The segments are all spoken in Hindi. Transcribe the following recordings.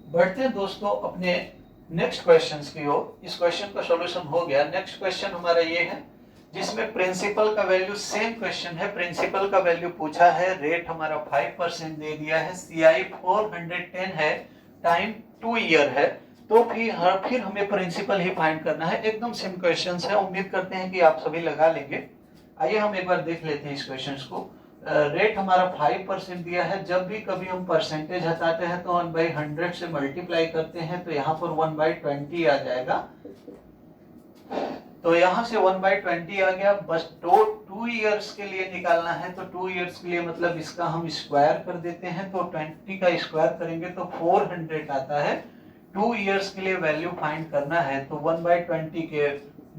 बढ़ते हैं दोस्तों अपने नेक्स्ट क्वेश्चन की ओर। इस क्वेश्चन का सॉल्यूशन हो गया। नेक्स्ट क्वेश्चन हमारा ये है जिसमें प्रिंसिपल का वैल्यू, सेम क्वेश्चन है, प्रिंसिपल का वैल्यू पूछा है, रेट हमारा 5% दे दिया है, CI 410 है, टाइम 2 ईयर है, तो फिर हमें प्रिंसिपल ही फाइंड करना है। एकदम सेम क्वेश्चन है, उम्मीद करते हैं कि आप सभी लगा लेंगे। आइए हम एक बार देख लेते हैं इस क्वेश्चन को। रेट हमारा 5% दिया है। जब भी कभी हम परसेंटेज हटाते हैं तो 1/100 से मल्टीप्लाई करते हैं, तो यहाँ पर 1/20 आ जाएगा। तो यहाँ से 1/20 आ गया। बस 2 ईयर्स के लिए निकालना है, तो 2 ईयर्स के लिए मतलब इसका हम स्क्वायर कर देते हैं, तो 20 का स्क्वायर करेंगे तो 400 आता है। 2 ईयर्स के लिए वैल्यू फाइंड करना है, तो 1/20 के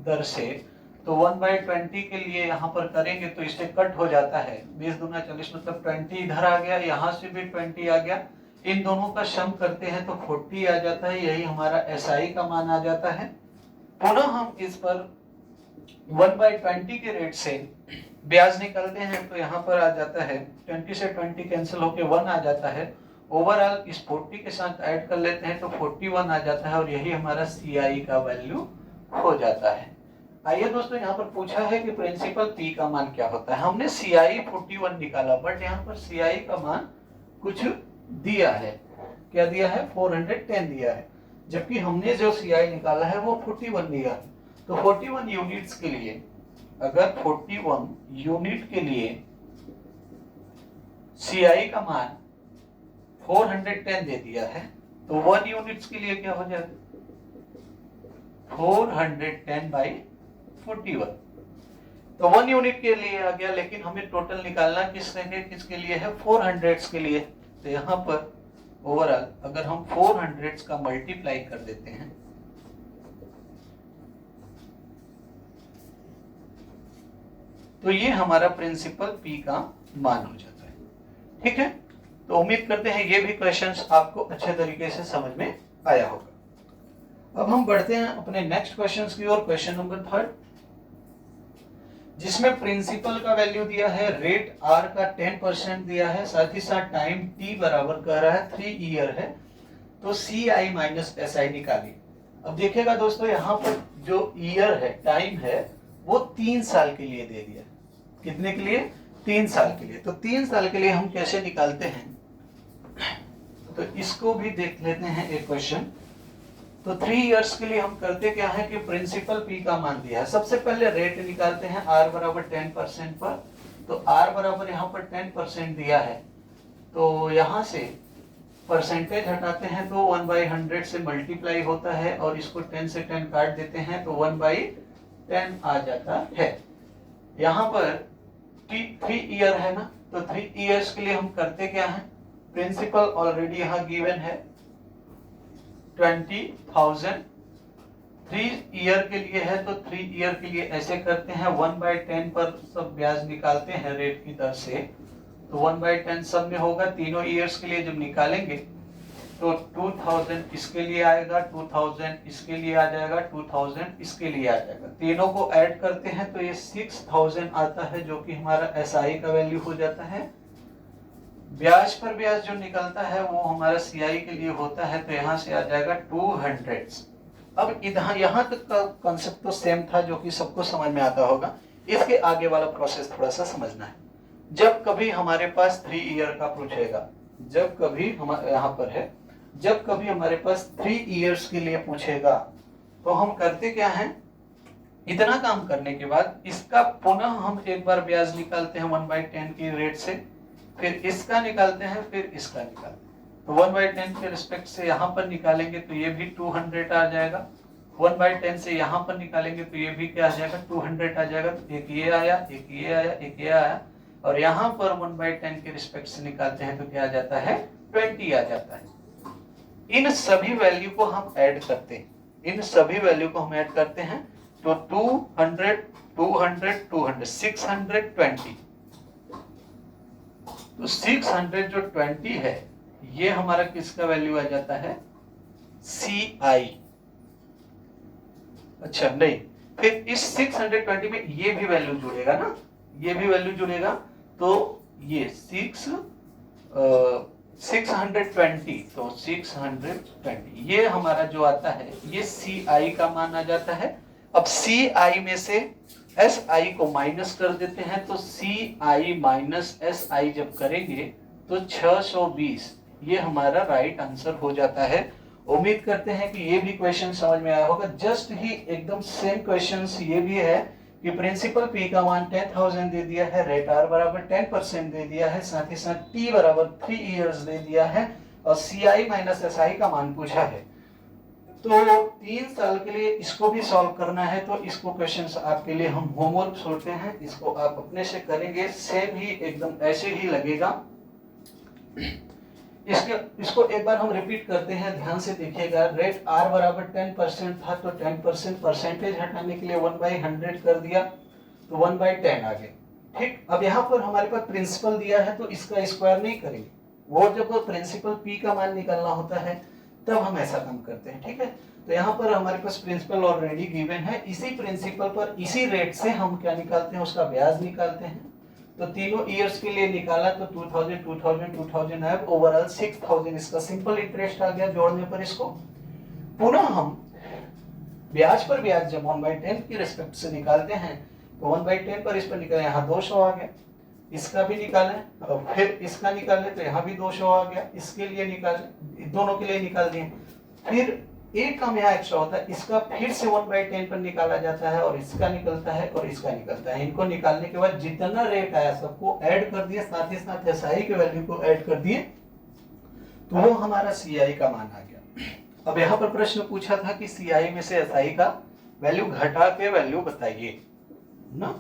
दर से, तो 1/20 के लिए यहाँ पर करेंगे तो इससे कट हो जाता है। 20 दूना 40 मतलब 20 इधर आ गया, यहाँ से भी 20 आ गया। इन दोनों का सम करते हैं तो 40 आ जाता है। यही हमारा SI का मान आ जाता है। पुनः हम इस पर 1/20 के रेट से ब्याज निकालते हैं, तो यहाँ पर आ जाता है 20 से 20 कैंसिल होके 1 आ जाता है। ओवरऑल इस 40 के साथ ऐड कर लेते हैं तो 41 आ जाता है, और यही हमारा CI का वैल्यू हो जाता है। आइए दोस्तों, यहाँ पर पूछा है कि प्रिंसिपल P का मान क्या होता है। हमने CI 41 निकाला, बट यहाँ पर CI का मान कुछ दिया है। क्या दिया है? 410 दिया है, जबकि हमने जो CI निकाला है वो 41 दिया है। तो 41 यूनिट्स के लिए, अगर 41 यूनिट के लिए CI का मान 410 दे दिया है, तो 1 यूनिट्स के लिए क्या हो जाएगा? 410/41। तो 1 यूनिट के लिए आ गया, लेकिन हमें टोटल निकालना किसके लिए है? 400 के लिए। तो यहाँ पर ओवरऑल अगर हम 400 का मल्टीप्लाई कर देते हैं, तो ये हमारा प्रिंसिपल P का मान हो जाता है। ठीक है, तो उम्मीद करते हैं ये भी क्वेश्चंस आपको अच्छे तरीके से समझ में आया होगा। अब हम बढ़ते हैं अपने नेक्स्ट क्वेश्चंस की ओर। क्वेश्चन नंबर 3, जिसमें प्रिंसिपल का वैल्यू दिया है, रेट R का 10% दिया है, साथ ही साथ टाइम T बराबर कह रहा है 3 ईयर है, तो CI माइनस SI निकालिए। अब देखिएगा दोस्तों, यहाँ पर जो ईयर है, टाइम है, वो 3 साल के लिए दे दिया। कितने के लिए? 3 साल के लिए। तो 3 साल के लिए हम कैसे निकालते हैं, तो इसको भी देख लेते हैं एक क्वेश्चन। तो 3 इयर्स के लिए हम करते क्या है कि प्रिंसिपल P का मान दिया है, सबसे पहले रेट निकालते हैं R बराबर 10% पर। तो R बराबर यहाँ पर 10% दिया है, तो यहाँ से परसेंटेज हटाते हैं तो 1/100 से मल्टीप्लाई होता है, और इसको 10 से 10 काट देते हैं तो 1/10 आ जाता है। यहाँ पर 3 ईयर है ना, तो 3 इयर्स के लिए हम करते क्या है, प्रिंसिपल ऑलरेडी यहाँ गिवन है 20,000। 3 ईयर के लिए है, तो 3 ईयर के लिए ऐसे करते हैं, 1/10 पर सब ब्याज निकालते हैं रेट की दर से, तो 1/10 सब में होगा। तीनों ईयर्स के लिए जब निकालेंगे तो 2000 इसके लिए आएगा, 2000 इसके लिए आ जाएगा, 2000 इसके लिए आ जाएगा। तीनों को ऐड करते हैं तो ये 6000 आता है, जो कि हमारा SI का वैल्यू हो जाता है। ब्याज पर ब्याज जो निकलता है वो हमारा CI के लिए होता है, तो यहाँ से आ जाएगा 200। अब इधर यहाँ तक का कॉन्सेप्ट तो सेम था, जो कि सबको समझ में आता होगा। इसके आगे वाला प्रोसेस थोड़ा सा समझना है। जब कभी हमारे पास 3 ईयर का पूछेगा, जब कभी हमारे यहाँ पर है, जब कभी हमारे पास 3 इयर्स के लिए पूछेगा, तो हम करते क्या हैं, इतना काम करने के बाद इसका पुनः हम एक बार ब्याज निकालते हैं 1/10 की रेट से, फिर इसका निकालते हैं, फिर इसका निकालते हैं। तो 1/10 के रिस्पेक्ट से यहाँ पर निकालेंगे तो ये भी 200 आ जाएगा। 1/10 से यहाँ पर निकालेंगे तो ये भी क्या आ जाएगा, 200 आ जाएगा। तो एक ये आया, एक ये आया, एक ये आया, और यहाँ पर 1/10 के रिस्पेक्ट से निकालते हैं तो क्या आ जाता है, 20 आ जाता है। इन सभी वैल्यू को हम ऐड करते हैं, इन सभी वैल्यू को हम ऐड करते हैं, तो 200 200 200 620। तो 600 जो 20 है, ये हमारा किसका वैल्यू आ जाता है, CI। अच्छा नहीं, फिर इस 620 में ये भी वैल्यू जुड़ेगा ना, ये भी वैल्यू जुड़ेगा, तो ये 620, तो 620 ये हमारा जो आता है ये CI का मान आ जाता है। अब CI में से SI को माइनस कर देते हैं, तो CI माइनस SI जब करेंगे तो 620 ये हमारा राइट आंसर हो जाता है। उम्मीद करते हैं कि ये भी क्वेश्चन समझ में आया होगा। जस्ट ही एकदम सेम क्वेश्चन ये भी है कि प्रिंसिपल P का मान 10,000 दे दिया है, रेट R बराबर 10% दे दिया है, साथ ही साथ T बराबर 3 इयर्स दे दिया है और CI माइनस SI का मान पूछा है। तो 3 साल के लिए इसको भी सॉल्व करना है, तो इसको क्वेश्चंस आपके लिए हम होमवर्क छोड़ते हैं, इसको आप अपने से करेंगे, सेम ही एकदम ऐसे ही लगेगा। इसको एक बार हम रिपीट करते हैं, ध्यान से देखिएगा। रेट R बराबर 10% था, तो 10% परसेंटेज हटाने के लिए 1/100 कर दिया, तो 1/10 आ गया। ठीक, अब यहाँ पर हमारे पास प्रिंसिपल दिया है, तो इसका स्क्वायर नहीं करेंगे, वो जब प्रिंसिपल P का मान निकालना होता है तब हम ऐसा काम करते हैं। ठीक है, तो यहाँ पर हमारे पास प्रिंसिपल ऑलरेडी गिवन है, इसी प्रिंसिपल पर इसी रेट से हम क्या निकालते हैं, उसका ब्याज निकालते हैं। तो तीनों ईयर्स के लिए निकाला तो 2000 2000 2000 है, ओवरऑल 6000 इसका सिंपल इंटरेस्ट आ गया। जोड़ने पर इसको पुनः हम ब्याज पर ब्याज जब 1/10 की रिस्पेक्ट से निकालते हैं तो 1/10 पर इस पर निकाले, यहाँ 200 आ गया, इसका भी निकालें और फिर इसका निकालें तो यहाँ भी 200 आ गया, इसके लिए निकाले, दोनों के लिए निकाल दिए। फिर एक काम यहाँ एक्स्ट्रा होता है, इसका फिर से 1/10 पर निकाला जाता है और इसका निकलता है और इसका निकलता है। इनको निकालने के बाद जितना रेट आया सबको ऐड कर दिए, साथ ही साथ SI के वैल्यू को ऐड कर दिए, तो वो हमारा CI का मान आ गया। अब यहाँ पर प्रश्न पूछा था कि CI में से SI का वैल्यू घटा के वैल्यू बताइए ना,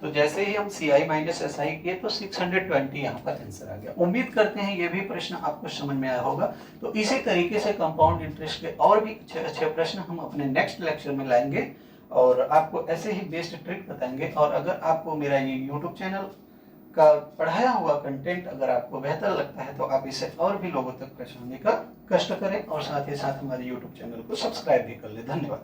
तो जैसे ही हम CI माइनस SI किए तो 620 यहाँ पर आंसर आ गया। उम्मीद करते हैं ये भी प्रश्न आपको समझ में आया होगा। तो इसी तरीके से कंपाउंड इंटरेस्ट के और भी अच्छे प्रश्न हम अपने नेक्स्ट लेक्चर में लाएंगे और आपको ऐसे ही बेस्ड ट्रिक बताएंगे। और अगर आपको मेरा ये यूट्यूब चैनल का पढ़ाया हुआ कंटेंट अगर आपको बेहतर लगता है तो आप इसे और भी लोगों तक पहुंचाने का कष्ट करें और साथ ही साथ हमारे यूट्यूब चैनल को सब्सक्राइब भी कर ले। धन्यवाद।